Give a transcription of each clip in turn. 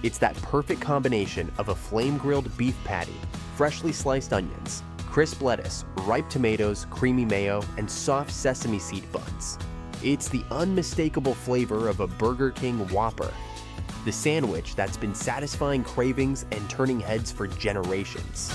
It's that perfect combination of a flame-grilled beef patty, freshly sliced onions, crisp lettuce, ripe tomatoes, creamy mayo, and soft sesame seed buns. It's the unmistakable flavor of a Burger King Whopper, the sandwich that's been satisfying cravings and turning heads for generations.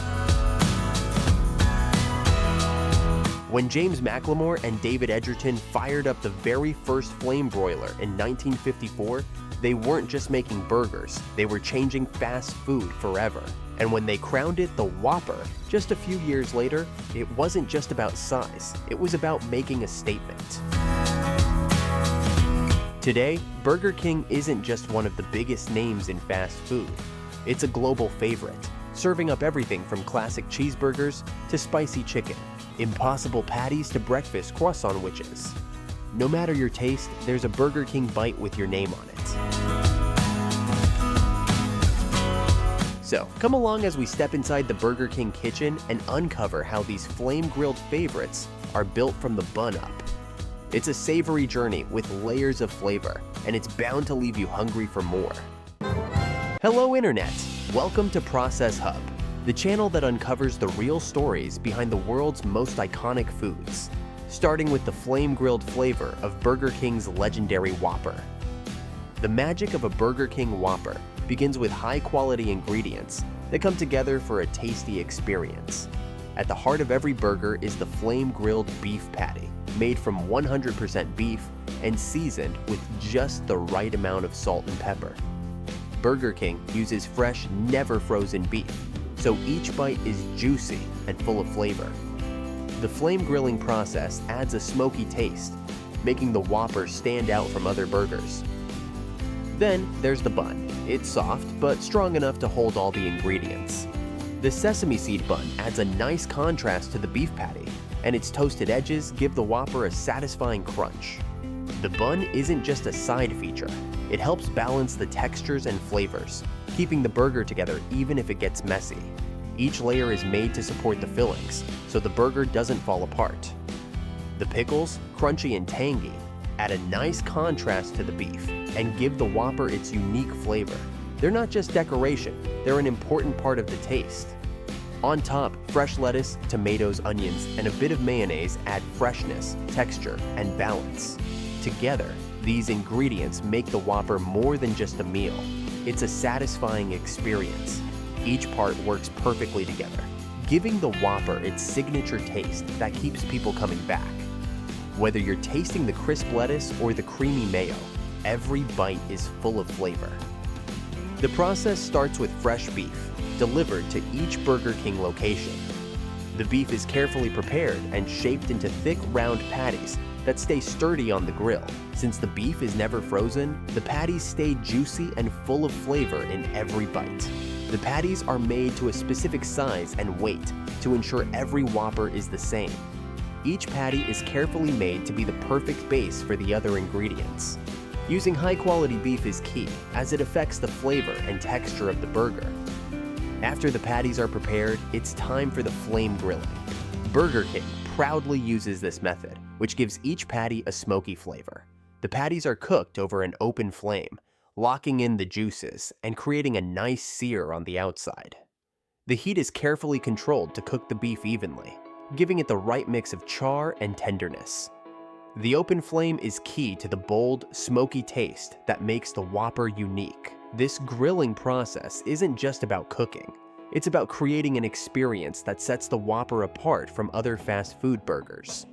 When James McLemore and David Edgerton fired up the very first flame broiler in 1954, they weren't just making burgers, they were changing fast food forever. And when they crowned it the Whopper, just a few years later, it wasn't just about size, it was about making a statement. Today, Burger King isn't just one of the biggest names in fast food. It's a global favorite, serving up everything from classic cheeseburgers to spicy chicken, impossible patties to breakfast croissant witches. No matter your taste, there's a Burger King bite with your name on it. So, come along as we step inside the Burger King kitchen and uncover how these flame-grilled favorites are built from the bun up. It's a savory journey with layers of flavor, and it's bound to leave you hungry for more. Hello Internet! Welcome to Process Hub, the channel that uncovers the real stories behind the world's most iconic foods, starting with the flame-grilled flavor of Burger King's legendary Whopper. The magic of a Burger King Whopper begins with high-quality ingredients that come together for a tasty experience. At the heart of every burger is the flame-grilled beef patty, made from 100% beef and seasoned with just the right amount of salt and pepper. Burger King uses fresh, never frozen beef, so each bite is juicy and full of flavor. The flame grilling process adds a smoky taste, making the Whopper stand out from other burgers. Then there's the bun. It's soft, but strong enough to hold all the ingredients. The sesame seed bun adds a nice contrast to the beef patty, and its toasted edges give the Whopper a satisfying crunch. The bun isn't just a side feature, it helps balance the textures and flavors, keeping the burger together even if it gets messy. Each layer is made to support the fillings, so the burger doesn't fall apart. The pickles, crunchy and tangy, add a nice contrast to the beef and give the Whopper its unique flavor. They're not just decoration, they're an important part of the taste. On top, fresh lettuce, tomatoes, onions, and a bit of mayonnaise add freshness, texture, and balance. Together, these ingredients make the Whopper more than just a meal. It's a satisfying experience. Each part works perfectly together, giving the Whopper its signature taste that keeps people coming back. Whether you're tasting the crisp lettuce or the creamy mayo, every bite is full of flavor. The process starts with fresh beef, delivered to each Burger King location. The beef is carefully prepared and shaped into thick, round patties that stay sturdy on the grill. Since the beef is never frozen, the patties stay juicy and full of flavor in every bite. The patties are made to a specific size and weight to ensure every Whopper is the same. Each patty is carefully made to be the perfect base for the other ingredients. Using high-quality beef is key, as it affects the flavor and texture of the burger. After the patties are prepared, it's time for the flame grilling. Burger King proudly uses this method, which gives each patty a smoky flavor. The patties are cooked over an open flame, locking in the juices and creating a nice sear on the outside. The heat is carefully controlled to cook the beef evenly, giving it the right mix of char and tenderness. The open flame is key to the bold, smoky taste that makes the Whopper unique. This grilling process isn't just about cooking. It's about creating an experience that sets the Whopper apart from other fast food burgers.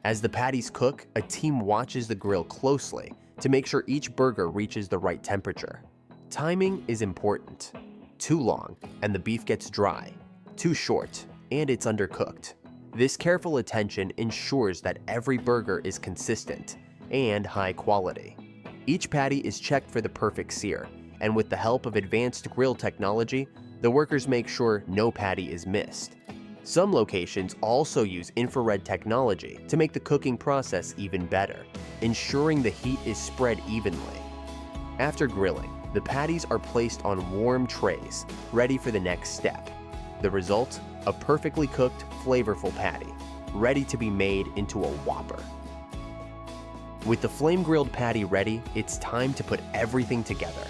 As the patties cook, a team watches the grill closely to make sure each burger reaches the right temperature. Timing is important. Too long, and the beef gets dry. Too short, and it's undercooked. This careful attention ensures that every burger is consistent and high quality. Each patty is checked for the perfect sear, and with the help of advanced grill technology, the workers make sure no patty is missed. Some locations also use infrared technology to make the cooking process even better, ensuring the heat is spread evenly. After grilling, the patties are placed on warm trays, ready for the next step. The result? A perfectly cooked, flavorful patty, ready to be made into a Whopper. With the flame-grilled patty ready, it's time to put everything together.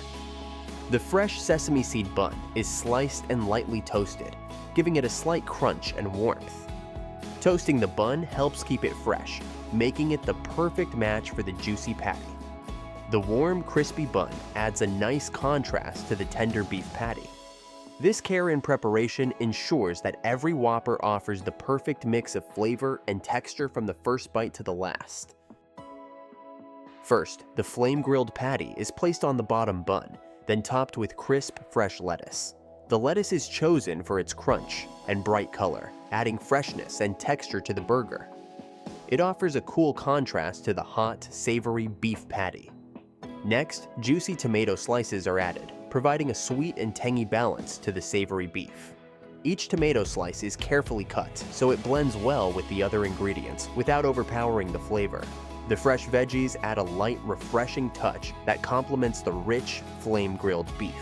The fresh sesame seed bun is sliced and lightly toasted, giving it a slight crunch and warmth. Toasting the bun helps keep it fresh, making it the perfect match for the juicy patty. The warm, crispy bun adds a nice contrast to the tender beef patty. This care and preparation ensures that every Whopper offers the perfect mix of flavor and texture from the first bite to the last. First, the flame-grilled patty is placed on the bottom bun, then topped with crisp, fresh lettuce. The lettuce is chosen for its crunch and bright color, adding freshness and texture to the burger. It offers a cool contrast to the hot, savory beef patty. Next, juicy tomato slices are added, providing a sweet and tangy balance to the savory beef. Each tomato slice is carefully cut so it blends well with the other ingredients without overpowering the flavor. The fresh veggies add a light, refreshing touch that complements the rich, flame-grilled beef.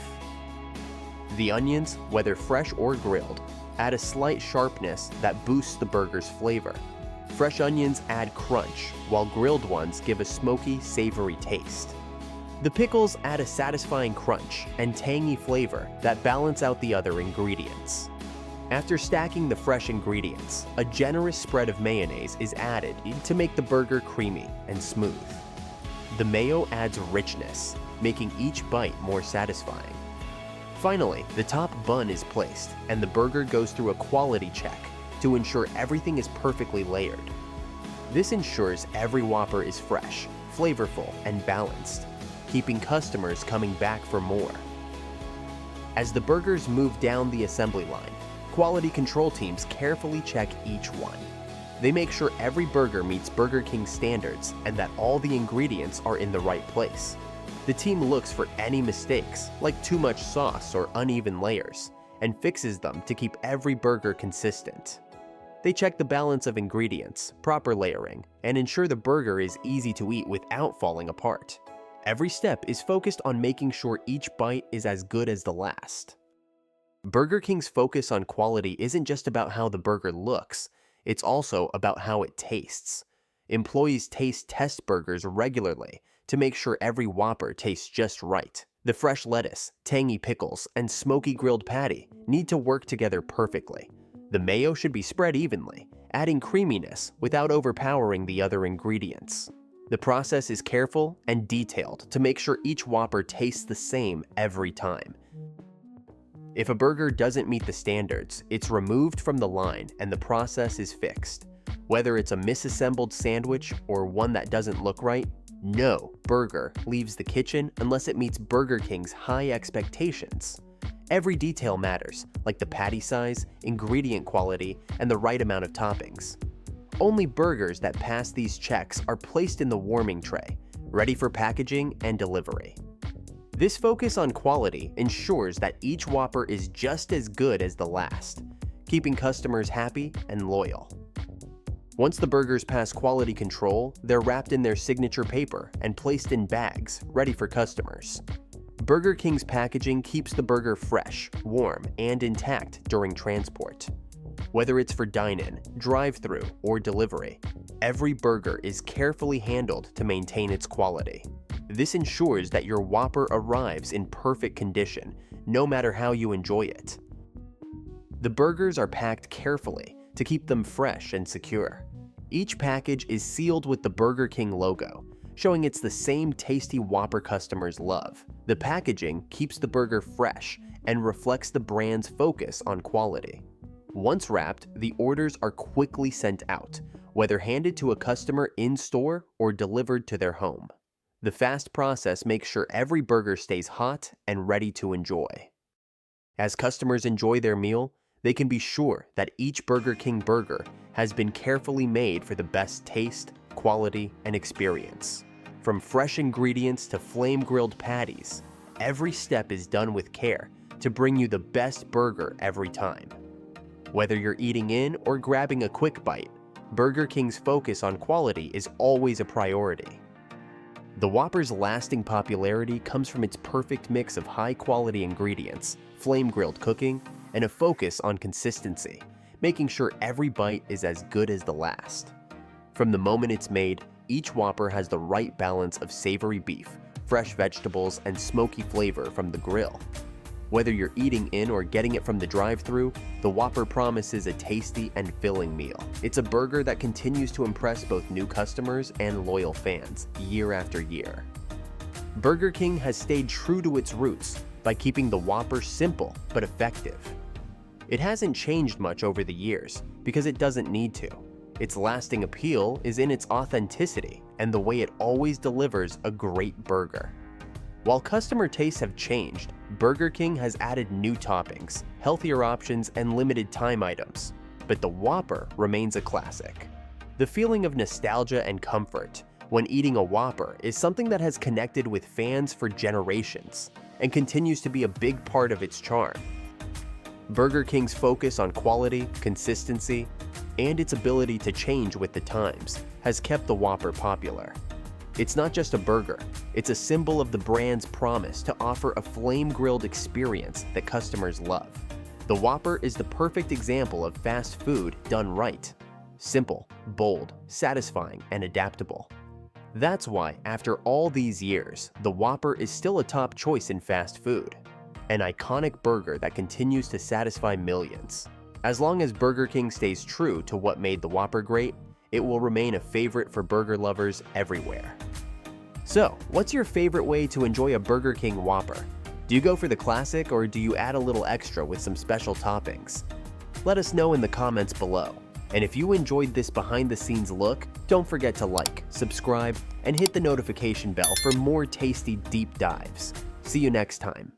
The onions, whether fresh or grilled, add a slight sharpness that boosts the burger's flavor. Fresh onions add crunch, while grilled ones give a smoky, savory taste. The pickles add a satisfying crunch and tangy flavor that balance out the other ingredients. After stacking the fresh ingredients, a generous spread of mayonnaise is added to make the burger creamy and smooth. The mayo adds richness, making each bite more satisfying. Finally, the top bun is placed, and the burger goes through a quality check to ensure everything is perfectly layered. This ensures every Whopper is fresh, flavorful, and balanced, keeping customers coming back for more. As the burgers move down the assembly line, quality control teams carefully check each one. They make sure every burger meets Burger King standards and that all the ingredients are in the right place. The team looks for any mistakes, like too much sauce or uneven layers, and fixes them to keep every burger consistent. They check the balance of ingredients, proper layering, and ensure the burger is easy to eat without falling apart. Every step is focused on making sure each bite is as good as the last. Burger King's focus on quality isn't just about how the burger looks, it's also about how it tastes. Employees taste test burgers regularly to make sure every Whopper tastes just right. The fresh lettuce, tangy pickles, and smoky grilled patty need to work together perfectly. The mayo should be spread evenly, adding creaminess without overpowering the other ingredients. The process is careful and detailed to make sure each Whopper tastes the same every time. If a burger doesn't meet the standards, it's removed from the line and the process is fixed. Whether it's a misassembled sandwich or one that doesn't look right, no burger leaves the kitchen unless it meets Burger King's high expectations. Every detail matters, like the patty size, ingredient quality, and the right amount of toppings. Only burgers that pass these checks are placed in the warming tray, ready for packaging and delivery. This focus on quality ensures that each Whopper is just as good as the last, keeping customers happy and loyal. Once the burgers pass quality control, they're wrapped in their signature paper and placed in bags, ready for customers. Burger King's packaging keeps the burger fresh, warm, and intact during transport. Whether it's for dine-in, drive-thru, or delivery, every burger is carefully handled to maintain its quality. This ensures that your Whopper arrives in perfect condition, no matter how you enjoy it. The burgers are packed carefully to keep them fresh and secure. Each package is sealed with the Burger King logo, showing it's the same tasty Whopper customers love. The packaging keeps the burger fresh and reflects the brand's focus on quality. Once wrapped, the orders are quickly sent out, whether handed to a customer in-store or delivered to their home. The fast process makes sure every burger stays hot and ready to enjoy. As customers enjoy their meal, they can be sure that each Burger King burger has been carefully made for the best taste, quality, and experience. From fresh ingredients to flame-grilled patties, every step is done with care to bring you the best burger every time. Whether you're eating in or grabbing a quick bite, Burger King's focus on quality is always a priority. The Whopper's lasting popularity comes from its perfect mix of high-quality ingredients, flame-grilled cooking, and a focus on consistency, making sure every bite is as good as the last. From the moment it's made, each Whopper has the right balance of savory beef, fresh vegetables, and smoky flavor from the grill. Whether you're eating in or getting it from the drive-thru, the Whopper promises a tasty and filling meal. It's a burger that continues to impress both new customers and loyal fans year after year. Burger King has stayed true to its roots by keeping the Whopper simple but effective. It hasn't changed much over the years because it doesn't need to. Its lasting appeal is in its authenticity and the way it always delivers a great burger. While customer tastes have changed, Burger King has added new toppings, healthier options, and limited time items, but the Whopper remains a classic. The feeling of nostalgia and comfort when eating a Whopper is something that has connected with fans for generations and continues to be a big part of its charm. Burger King's focus on quality, consistency, and its ability to change with the times has kept the Whopper popular. It's not just a burger, it's a symbol of the brand's promise to offer a flame-grilled experience that customers love. The Whopper is the perfect example of fast food done right. Simple, bold, satisfying, and adaptable. That's why, after all these years, the Whopper is still a top choice in fast food. An iconic burger that continues to satisfy millions. As long as Burger King stays true to what made the Whopper great, it will remain a favorite for burger lovers everywhere. So, what's your favorite way to enjoy a Burger King Whopper? Do you go for the classic or do you add a little extra with some special toppings? Let us know in the comments below. And if you enjoyed this behind-the-scenes look, don't forget to like, subscribe, and hit the notification bell for more tasty deep dives. See you next time.